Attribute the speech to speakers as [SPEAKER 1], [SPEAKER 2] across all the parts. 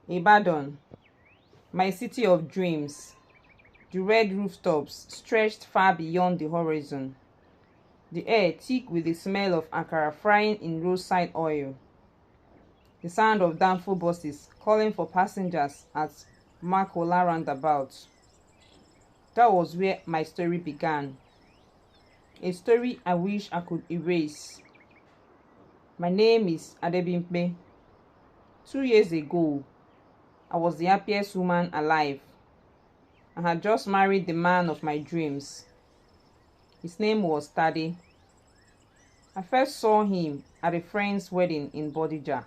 [SPEAKER 1] Ibadan, my city of dreams. The red rooftops stretched far beyond the horizon. The air thick with the smell of akara frying in roadside oil. The sound of downfall buses calling for passengers at Makola roundabout. That was where my story began. A story I wish I could erase. My name is Adebimpe. 2 years ago, I was the happiest woman alive. I had just married the man of my dreams. His name was Tade. I first saw him at a friend's wedding in Bodija.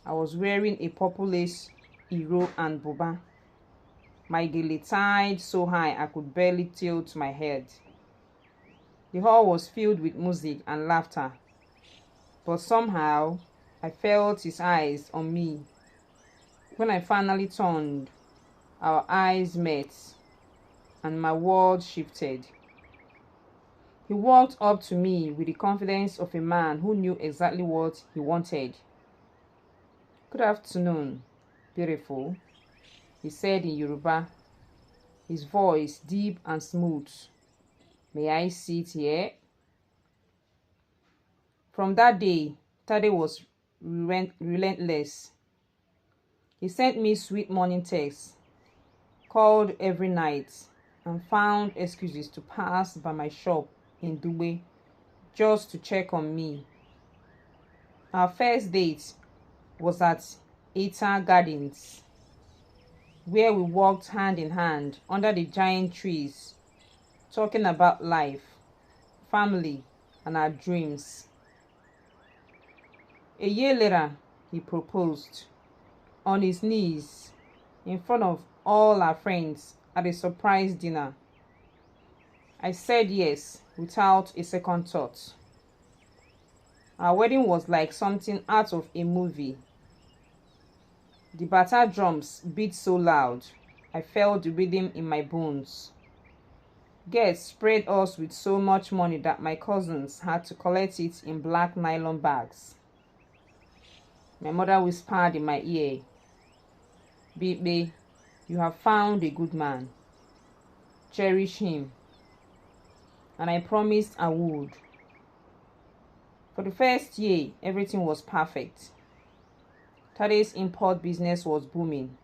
[SPEAKER 1] I was wearing a purple lace iro and buba. My gele tied so high I could barely tilt my head. The hall was filled with music and laughter, but somehow I felt his eyes on me. When I finally turned, our eyes met, and my world shifted. He walked up to me with the confidence of a man who knew exactly what he wanted. "Good afternoon, beautiful," he said in Yoruba, his voice deep and smooth. "May I sit here?" From that day, Tade was relentless. He sent me sweet morning texts, called every night, and found excuses to pass by my shop in Dugbe just to check on me. Our first date was at Eta Gardens, where we walked hand in hand under the giant trees, talking about life, family, and our dreams. A year later, he proposed on his knees in front of all our friends at a surprise dinner. I said yes without a second thought. Our wedding was like something out of a movie. The bata drums beat so loud, I felt the rhythm in my bones. Guests sprayed us with so much money that my cousins had to collect it in black nylon bags. My mother whispered in my ear, "Baby, you have found a good man. Cherish him." And I promised I would. For the first year, everything was perfect. Tade's import business was booming.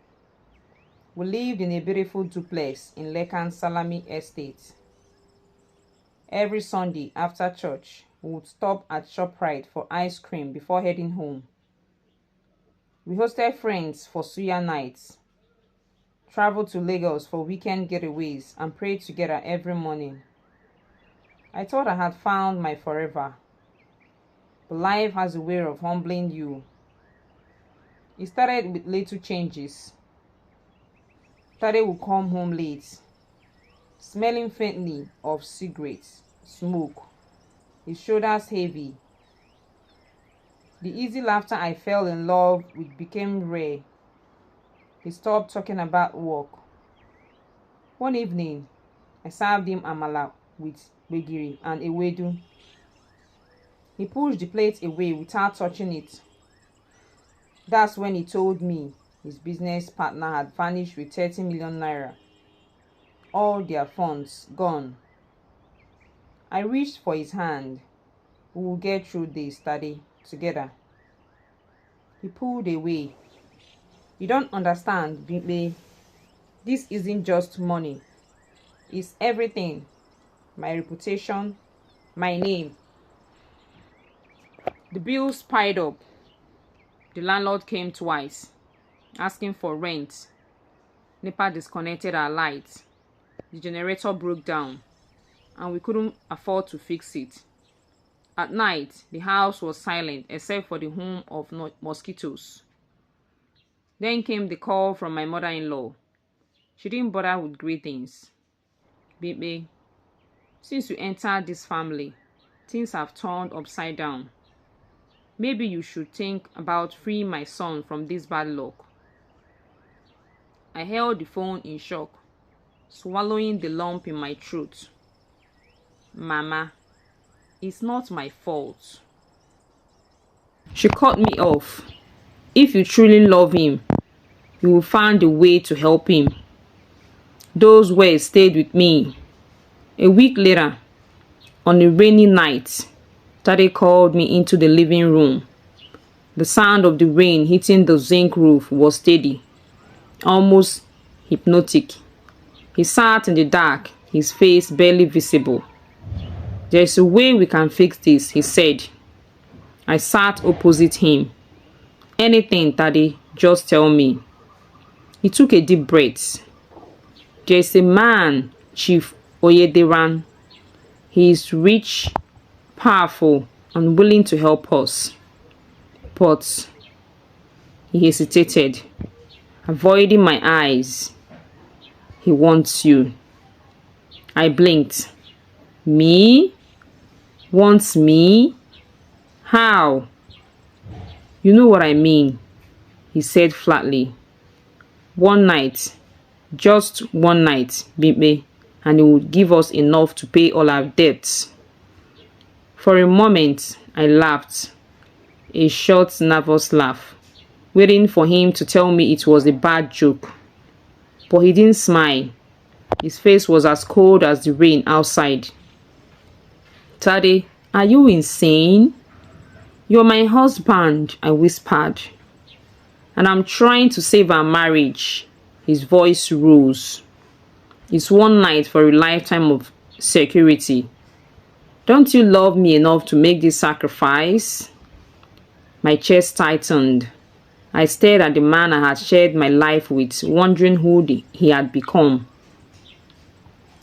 [SPEAKER 1] We lived in a beautiful duplex in Lekan Salami Estate. Every Sunday after church, we would stop at ShopRite for ice cream before heading home. We hosted friends for suya nights, traveled to Lagos for weekend getaways, and prayed together every morning. I thought I had found my forever, but life has a way of humbling you. It started with little changes. Tade would come home late, smelling faintly of cigarettes, smoke, his shoulders heavy. The easy laughter I fell in love with became rare. He stopped talking about work. One evening, I served him amala with begiri and ewedu. He pushed the plate away without touching it. That's when he told me his business partner had vanished with 30 million naira. All their funds gone. I reached for his hand. "We will get through this, Daddy, together." He pulled away. "You don't understand, Bimbe. This isn't just money. It's everything. My reputation, my name." The bills piled up. The landlord came twice, asking for rent. NEPA disconnected our lights. The generator broke down, and we couldn't afford to fix it. At night, the house was silent except for the hum of mosquitoes. Then came the call from my mother-in-law. She didn't bother with greetings. "Baby, since you entered this family, things have turned upside down. Maybe you should think about freeing my son from this bad luck." I held the phone in shock, swallowing the lump in my throat. "Mama, it's not my fault." She cut me off. "If you truly love him, you will find a way to help him. Those words stayed with me. A week later, on a rainy night, Daddy called me into the living room. The sound of the rain hitting the zinc roof was steady, almost hypnotic. He sat in the dark, his face barely visible. "There's a way we can fix this," he said. I sat opposite him. "Anything, Daddy, just tell me." He took a deep breath. "There's a man, Chief Oyederan. He is rich, powerful, and willing to help us. But," he hesitated, avoiding my eyes, "he wants you." I blinked. "Me? Wants me? How?" "You know what I mean," he said flatly. "One night, just one night, Bibe, and it would give us enough to pay all our debts." For a moment, I laughed, a short, nervous laugh, waiting for him to tell me it was a bad joke. But he didn't smile. His face was as cold as the rain outside. "Tade, are you insane? You're my husband," I whispered. "And I'm trying to save our marriage." His voice rose. "It's one night for a lifetime of security. Don't you love me enough to make this sacrifice?" My chest tightened. I stared at the man I had shared my life with, wondering who he had become.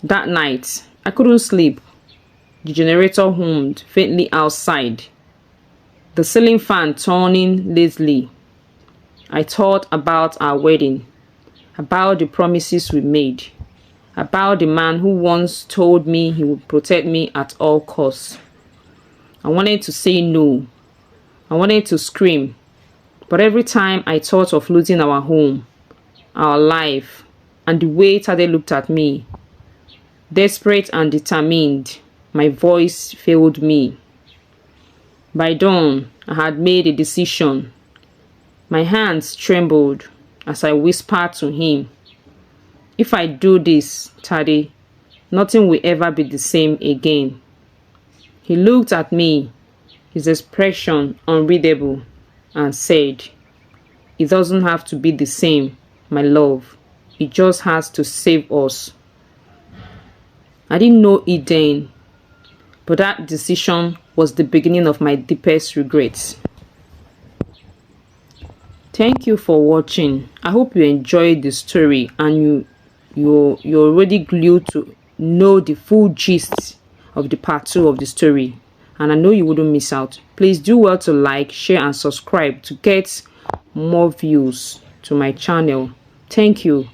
[SPEAKER 1] That night, I couldn't sleep. The generator hummed faintly outside, the ceiling fan turning lazily. I thought about our wedding, about the promises we made, about the man who once told me he would protect me at all costs. I wanted to say no. I wanted to scream. But every time I thought of losing our home, our life, and the way Tade looked at me, desperate and determined, my voice failed me. By dawn, I had made a decision. My hands trembled as I whispered to him, "If I do this, Tade, nothing will ever be the same again." He looked at me, his expression unreadable, and said, "It doesn't have to be the same, my love. It just has to save us." I didn't know it then, but that decision was the beginning of my deepest regrets. Thank you for watching. I hope you enjoyed the story and you're already glued to know the full gist of the part 2 of the story. And I know you wouldn't miss out. Please do well to like, share, and subscribe to get more views to my channel. Thank you.